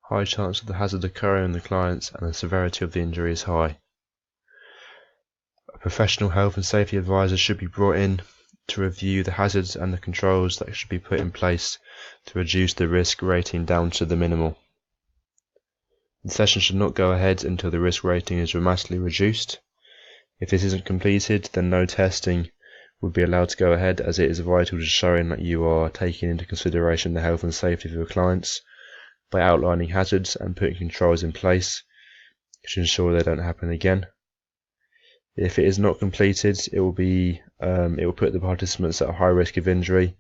high chance of the hazard occurring in the clients, and the severity of the injury is high. A professional health and safety advisor should be brought in to review the hazards and the controls that should be put in place to reduce the risk rating down to the minimal. The session should not go ahead until the risk rating is dramatically reduced. If this isn't completed, then no testing would be allowed to go ahead, as it is vital to showing that you are taking into consideration the health and safety of your clients by outlining hazards and putting controls in place to ensure they don't happen again. If it is not completed, it will put the participants at a high risk of injury,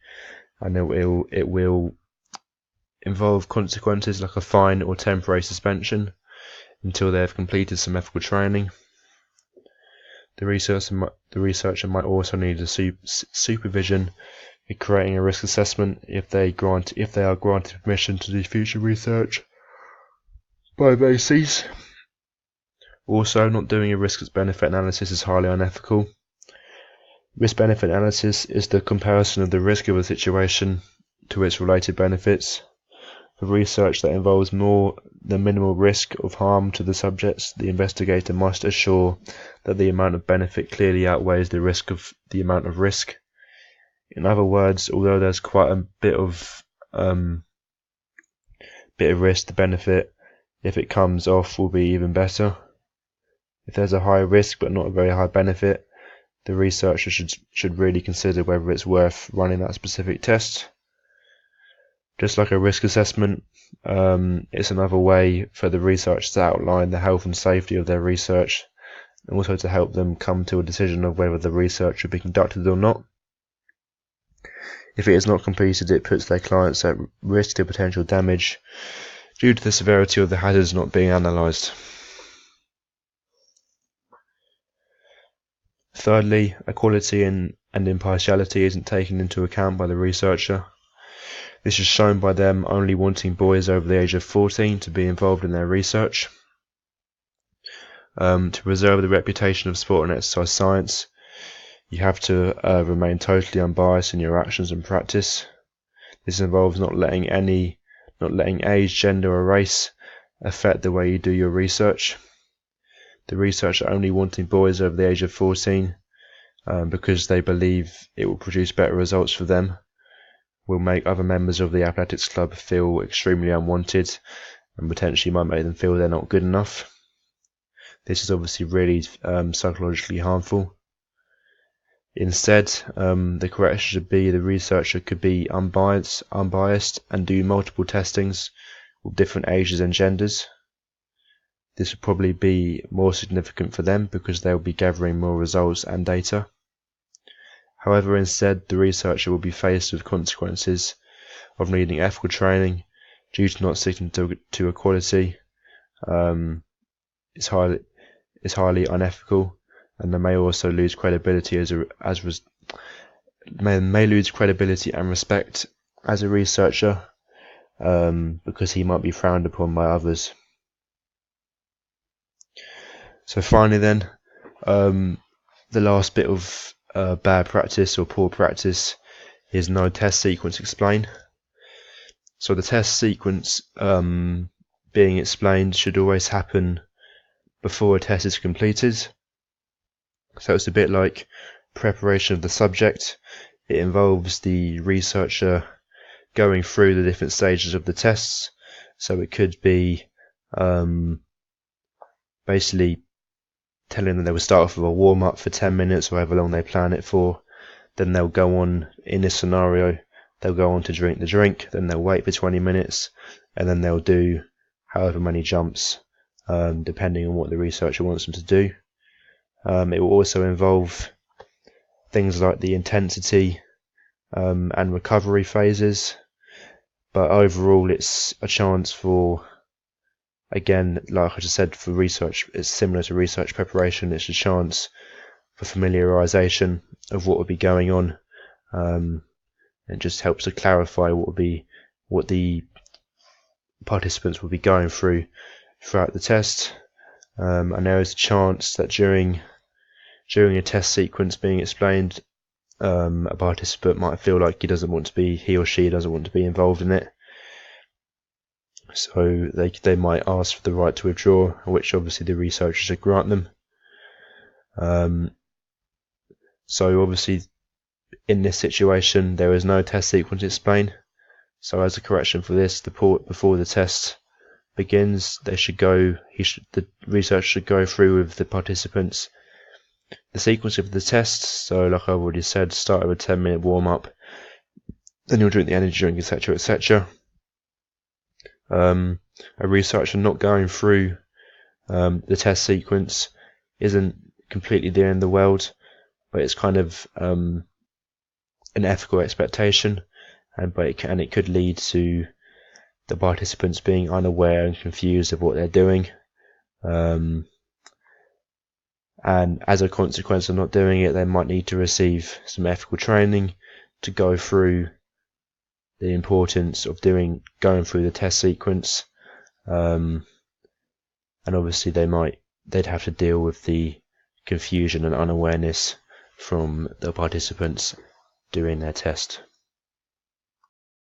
and it will involve consequences like a fine or temporary suspension until they have completed some ethical training. The researcher might also need supervision in creating a risk assessment if they are granted permission to do future research by bases. Also, not doing a risk-benefit analysis is highly unethical. Risk-benefit analysis is the comparison of the risk of a situation to its related benefits. For research that involves more than minimal risk of harm to the subjects, the investigator must assure that the amount of benefit clearly outweighs the risk of the amount of risk. In other words, although there's quite a bit of risk, the benefit, if it comes off, will be even better. If there's a high risk but not a very high benefit, the researcher should really consider whether it's worth running that specific test. Just like a risk assessment, it's another way for the researchers to outline the health and safety of their research, and also to help them come to a decision of whether the research should be conducted or not. If it is not completed, it puts their clients at risk to potential damage due to the severity of the hazards not being analysed. Thirdly, equality and impartiality isn't taken into account by the researcher. This is shown by them only wanting boys over the age of 14 to be involved in their research. To preserve the reputation of sport and exercise science, you have to remain totally unbiased in your actions and practice. This involves not letting age, gender or race affect the way you do your research. The researcher only wanting boys over the age of 14 because they believe it will produce better results for them will make other members of the athletics club feel extremely unwanted and potentially might make them feel they're not good enough. This is obviously really psychologically harmful. Instead, the correction should be the researcher could be unbiased and do multiple testings with different ages and genders. This would probably be more significant for them because they'll be gathering more results and data. However, instead, the researcher will be faced with consequences of needing ethical training due to not sticking to equality. It's highly unethical, and they may also lose credibility may lose credibility and respect as a researcher because he might be frowned upon by others. So finally, then, the last bit of bad practice or poor practice is no test sequence explained. So the test sequence being explained should always happen before a test is completed. So it's a bit like preparation of the subject. It involves the researcher going through the different stages of the tests. So it could be basically telling them they will start off with a warm-up for 10 minutes or however long they plan it for. Then they'll go on, in this scenario, they'll go on to drink the drink, then they'll wait for 20 minutes, and then they'll do however many jumps, depending on what the researcher wants them to do. It will also involve things like the intensity and recovery phases, but overall it's a chance for, again, like I just said, for research, it's similar to research preparation. It's a chance for familiarization of what will be going on. It just helps to clarify what the participants will be going through throughout the test. And there is a chance that during a test sequence being explained, a participant might feel like he or she doesn't want to be involved in it. So they might ask for the right to withdraw, which obviously the researcher should grant them. So obviously in this situation there is no test sequence explained. So as a correction for this, before the test begins, the researcher should go through with the participants the sequence of the test. So like I've already said, start with a 10-minute warm-up, then you'll drink the energy drink, etc, etc. A researcher not going through the test sequence isn't completely the end of the world, but it's kind of an ethical expectation, but it could lead to the participants being unaware and confused of what they're doing, and as a consequence of not doing it, they might need to receive some ethical training to go through the importance of going through the test sequence, and obviously they'd have to deal with the confusion and unawareness from the participants doing their test.